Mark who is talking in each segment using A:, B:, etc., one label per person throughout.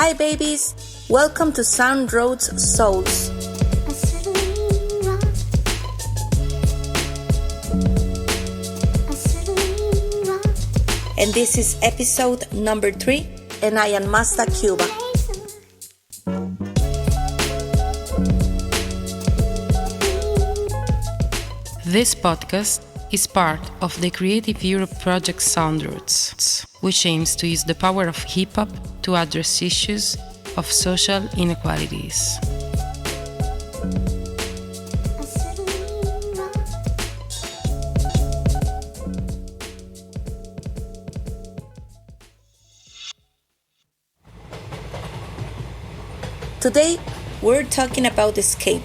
A: Hi babies, welcome to Soundroutes Souls. And this is episode number 3, and I am Masta, Quba.
B: This podcast is part of the Creative Europe project Soundroutes, which aims to use the power of hip-hop to address issues of social inequalities.
A: Today, we're talking about escape.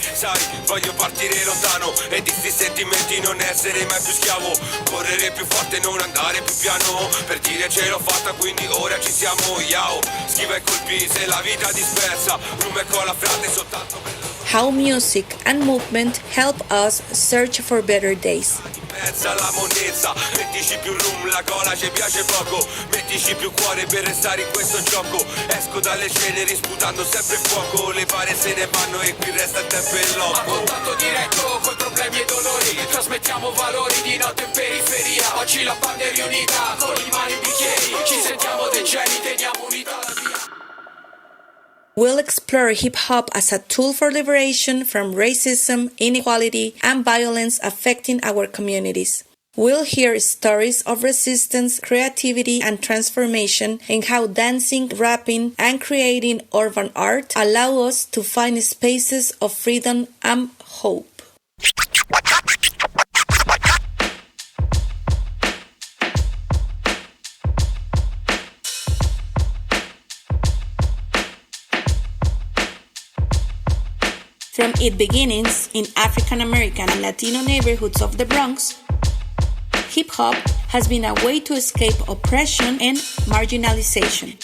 C: Sai, voglio partire lontano e di sti sentimenti non essere mai più schiavo. Correre più forte, non andare più piano. Per dire ce l'ho fatta, quindi ora ci siamo, yao. Schiva i colpi se la vita dispersa. Rum e cola frate soltanto per
A: How music and movement help us search for better days.
C: pensa la monnezza. Mettici più rum, la cola ci piace poco. Mettici più cuore per restare in questo gioco. Esco dalle ceneri sputando sempre fuoco. Le pare se ne vanno e qui resta il tempo e l'occo. A contatto diretto coi problemi e dolori. Trasmettiamo valori di notte in periferia. Oggi la banda è riunita con le mani in bicchieri. Ci sentiamo dei geni, teniamo unita la via.
A: We'll explore hip-hop as a tool for liberation from racism, inequality, and violence affecting our communities. We'll hear stories of resistance, creativity, and transformation, and how dancing, rapping, and creating urban art allow us to find spaces of freedom and hope. From its beginnings in African American and Latino neighborhoods of the Bronx, hip-hop has been a way to escape oppression and marginalization.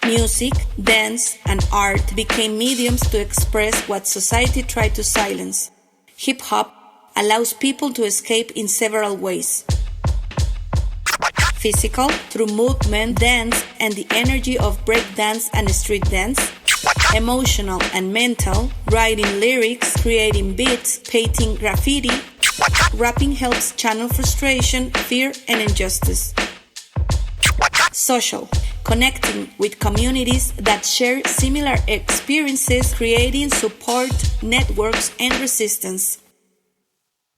A: Music, dance, and art became mediums to express what society tried to silence. Hip-hop allows people to escape in several ways. Physical, through movement, dance, and the energy of breakdance and street dance. Emotional and mental, writing lyrics, creating beats, painting graffiti. Rapping helps channel frustration, fear, and injustice. Social, connecting with communities that share similar experiences, creating support networks and resistance.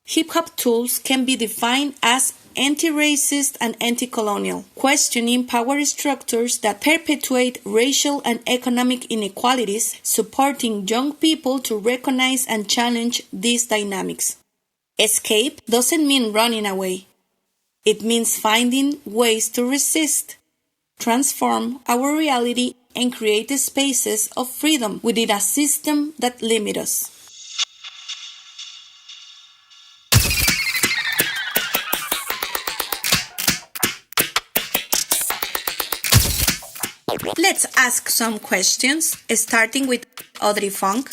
A: Hip-hop tools can be defined as anti-racist and anti-colonial, questioning power structures that perpetuate racial and economic inequalities, supporting young people to recognize and challenge these dynamics. Escape doesn't mean running away. It means finding ways to resist, transform our reality, and create spaces of freedom within a system that limits us. Let's ask some questions, starting with Audrey Funk.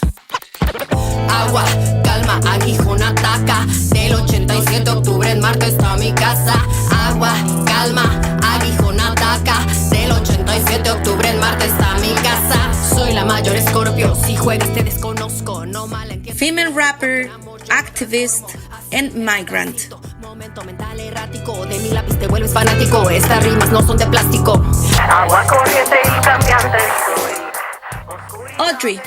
D: Agua, calma, aguijón ataca. Del 87 de octubre en Marte está mi casa. Agua, calma, aguijón ataca. Del 87 de octubre en Marte está mi casa. Soy la mayor Scorpio, si juegas te desconozco. No malentiendas.
A: Female rapper, activist, and migrant.
D: Momento mental errático, de mi lápiz te vuelves fanático. Estas rimas no son de plástico.
E: Agua corriente y cambiante.
A: Audrey,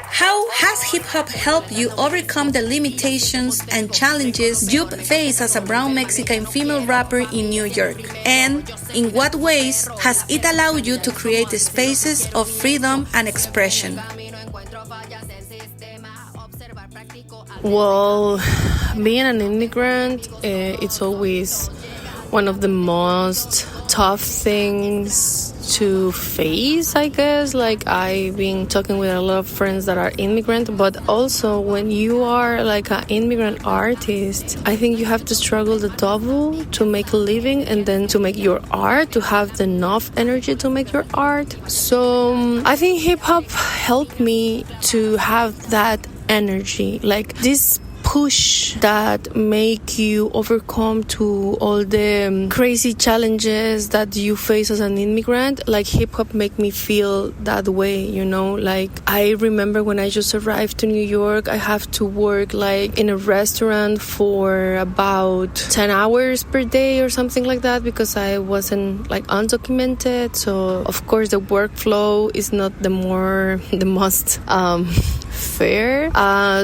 A: how has hip-hop helped you overcome the limitations and challenges you face as a brown Mexican female rapper in New York? And in what ways has it allowed you to create spaces of freedom and expression?
F: Well, being an immigrant, it's always one of the most tough things to face, I guess. Like, I've been talking with a lot of friends that are immigrant, but also when you are like an immigrant artist, I think you have to struggle the double to make a living and then to make your art, to have enough energy to make your art. So I think hip-hop helped me to have that energy, like this push that make you overcome to all the crazy challenges that you face as an immigrant. Like hip hop make me feel that way, you know. Like I remember when I just arrived to New York, I have to work like in a restaurant for about 10 hours per day or something like that because I wasn't like undocumented. So of course the workflow is not the most fair.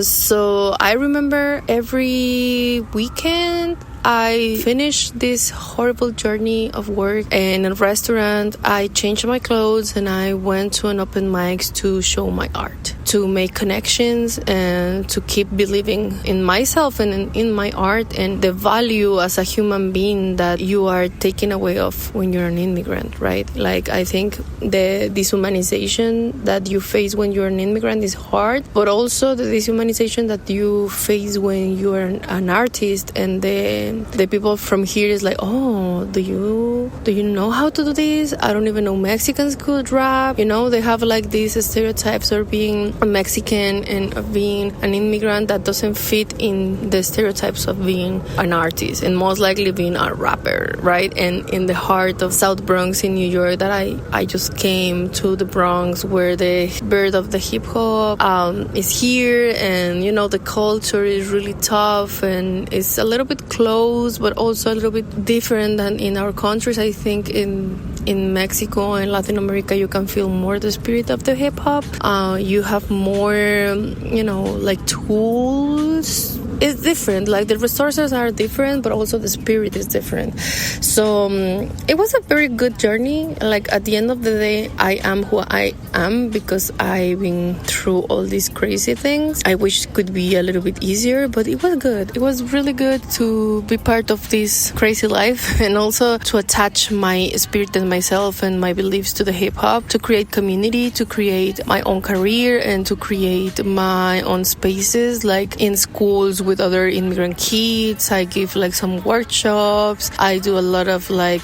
F: So I remember every weekend I finished this horrible journey of work in a restaurant. I changed my clothes and I went to an open mic to show my art, to make connections and to keep believing in myself and in my art and the value as a human being that you are taken away of when you're an immigrant, right? Like I think the dehumanization that you face when you're an immigrant is hard, but also the dehumanization that you face when you are an artist and the people from here is like, oh, do you know how to do this? I don't even know Mexicans could rap. You know, they have like these stereotypes of being a Mexican and of being an immigrant that doesn't fit in the stereotypes of being an artist and most likely being a rapper, right? And in the heart of South Bronx in New York, that I just came to the Bronx where the birth of the hip hop is here, and you know the culture is really tough and it's a little bit close, but also a little bit different than in our countries. I think in Mexico and Latin America, you can feel more the spirit of the hip hop. You have more, you know, like tools. It's different. Like the resources are different, but also the spirit is different. So it was a very good journey. Like at the end of the day, I am who I am because I've been through all these crazy things. I wish it could be a little bit easier, but it was good. It was really good to be part of this crazy life and also to attach my spirit and myself and my beliefs to the hip hop, to create community, to create my own career and to create my own spaces, like in schools with other immigrant kids. I give like some workshops. I do a lot of like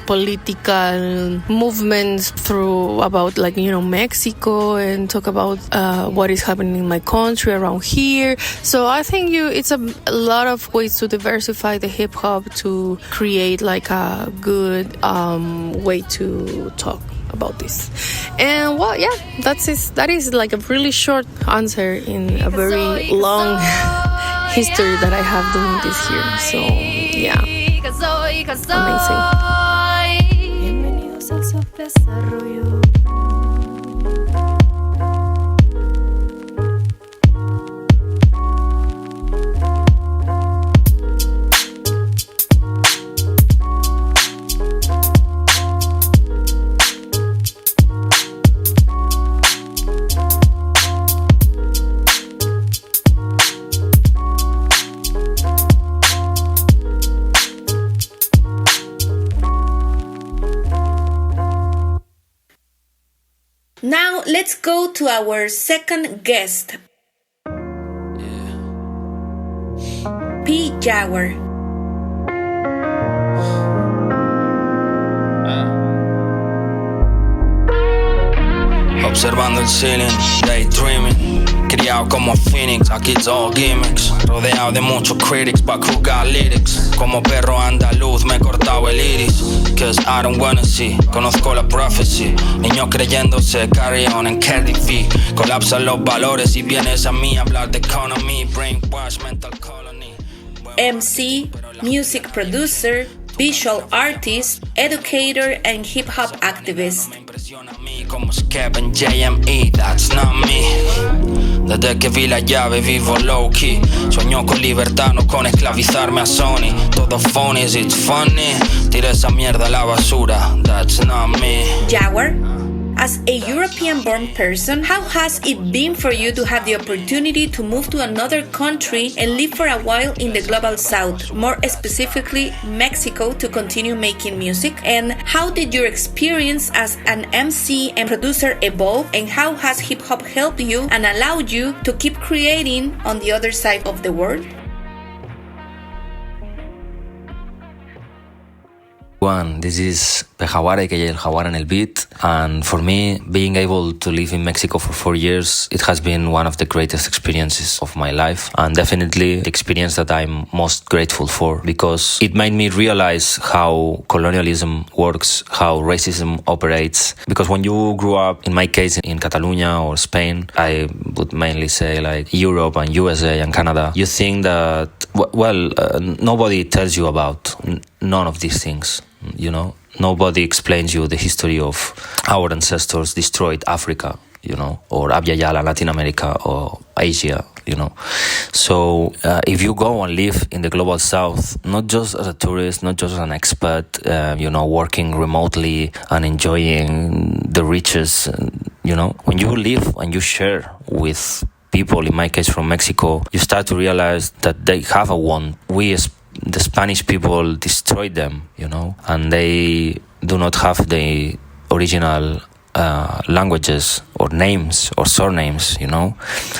F: political movements through about like, you know, Mexico and talk about what is happening in my country around here. So I think it's a lot of ways to diversify the hip hop to create like a good way to talk about this. And well, yeah, that is like a really short answer in a very long history that I have doing this here. So yeah, amazing. Bienvenidos al subdesarrollo.
A: Now let's go to our second guest. P. Jaguar.
G: Observando el ceiling, daydreaming. Criado como Phoenix, aquí it's all gimmicks. Rodeado de muchos critics, but who got lyrics? Como perro andaluz me he cortado el iris. Cause I don't wanna see, conozco la prophecy. Niños creyéndose, carry on and carry V. Colapsan los valores y vienes a mí a hablar de economy. Brainwash, mental colony.
A: MC, music producer, visual artist, educator, and hip-hop activist.
G: That's not me. Desde que vi la llave vivo low-key. Sueño con libertad, no con esclavizarme a Sony. Todo phony, is it funny? Tira esa mierda a la basura. That's not me.
A: Jaguar, as a European-born person, how has it been for you to have the opportunity to move to another country and live for a while in the global south, more specifically Mexico, to continue making music? And how did your experience as an MC and producer evolve? And how has hip-hop helped you and allowed you to keep creating on the other side of the world?
H: This is the Jaguar, aka El Jaguar en el beat. And for me, being able to live in Mexico for 4 years, it has been one of the greatest experiences of my life, and definitely the experience that I'm most grateful for, because it made me realize how colonialism works, how racism operates. Because when you grew up, in my case, in Catalonia or Spain, I would mainly say like Europe and USA and Canada, you think that, nobody tells you about none of these things, you know? Nobody explains you the history of our ancestors destroyed Africa, you know, or Abya Yala, Latin America, or Asia, you know. So if you go and live in the global south, not just as a tourist, not just as an expat, working remotely and enjoying the riches, you know, when you live and you share with people, in my case from Mexico, you start to realize that they have a want. We as the Spanish people destroyed them, you know, and they do not have the original languages or names or surnames, you know.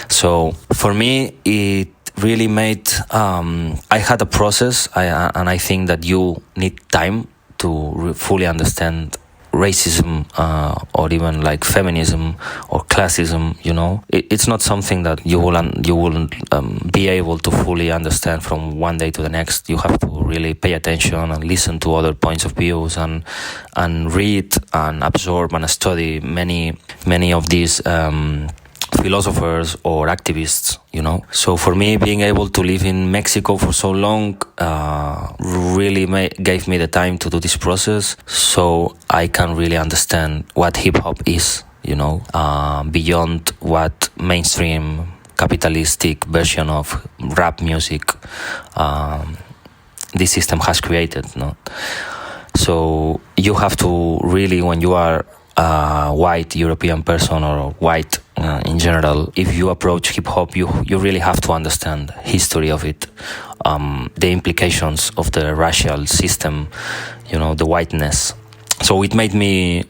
H: So for me, it really made, I had a process, and I think that you need time to fully understand racism or even like feminism or classism, you know. It's not something that you will be able to fully understand from one day to the next. You have to really pay attention and listen to other points of views and read and absorb and study many of these philosophers or activists, you know. So for me, being able to live in Mexico for so long really gave me the time to do this process, so I can really understand what hip-hop is, you know, beyond what mainstream capitalistic version of rap music this system has created, no? So you have to really, when you are a white European person or white in general, if you approach hip-hop, you really have to understand history of it, the implications of the racial system, you know, the whiteness. So it made me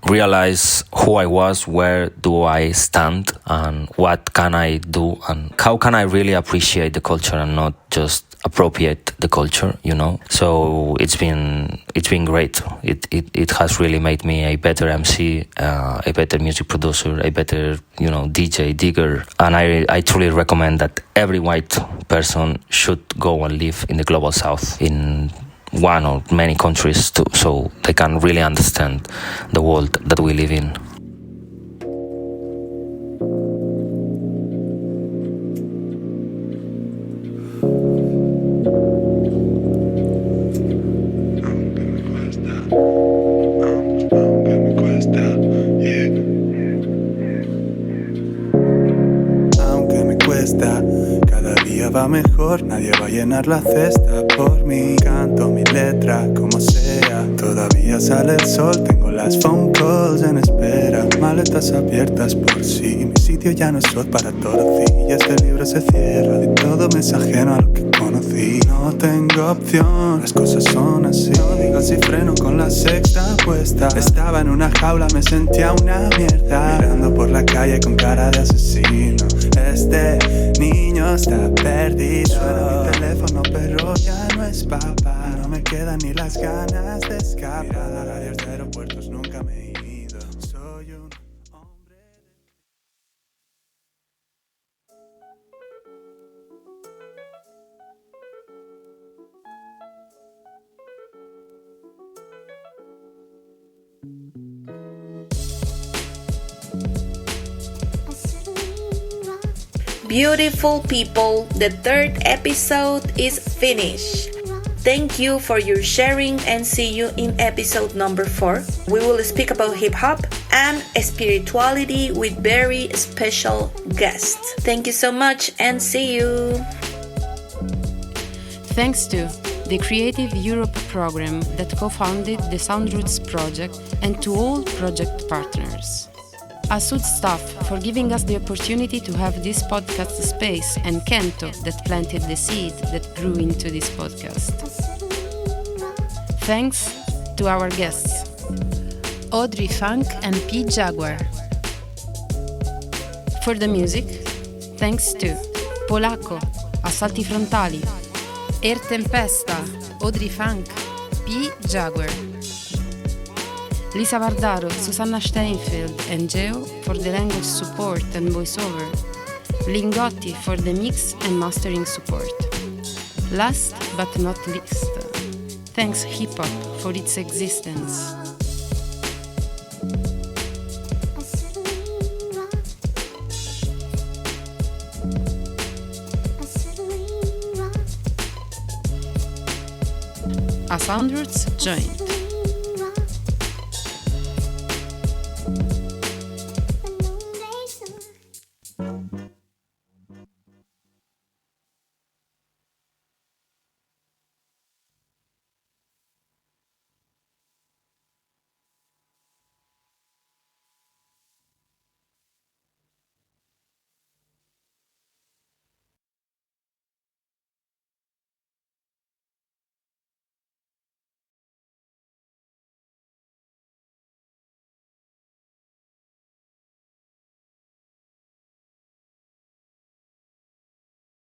H: realize who I was, where do I stand, and what can I do, and how can I really appreciate the culture and not just appropriate the culture, you know. So it's been great. It has really made me a better MC, a better music producer, a better, you know, DJ, digger. And I truly recommend that every white person should go and live in the global south, in one or many countries too, so they can really understand the world that we live in.
I: Va mejor, nadie va a llenar la cesta por mí. Canto mi letra como sea, todavía sale el sol, tengo las phone calls en espera, maletas abiertas por si mi sitio ya no es slot para torcillas. Este libro se cierra, de todo me es ajeno a lo que conocí. No tengo opción, las cosas son así. No digas si freno con la sexta puesta. Estaba en una jaula, me sentía una mierda, mirando por la calle con cara de asesino. Este niño está perdido. Suena mi teléfono, pero ya no es papá. No me quedan ni las ganas de escapar. Mirando radios de aeropuertos nunca me he ido. Soy un hombre.
A: Beautiful people, the third episode is finished. Thank you for your sharing and see you in episode number 4. We will speak about hip-hop and spirituality with very special guests. Thank you so much and see you.
B: Thanks to the Creative Europe program that co-founded the Soundroutes project and to all project partners. A Sud staff for giving us the opportunity to have this podcast space, and Kento that planted the seed that grew into this podcast. Thanks to our guests, Audrey Funk and P. Jaguar. For the music, thanks to Polacco, Assalti Frontali, Air Tempesta, Audrey Funk, P. Jaguar. Lisa Vardaro, Susanna Steinfeld and Geo for the language support and voiceover. Lingotti for the mix and mastering support. Last but not least, thanks hip hop for its existence. A Soundroutes join.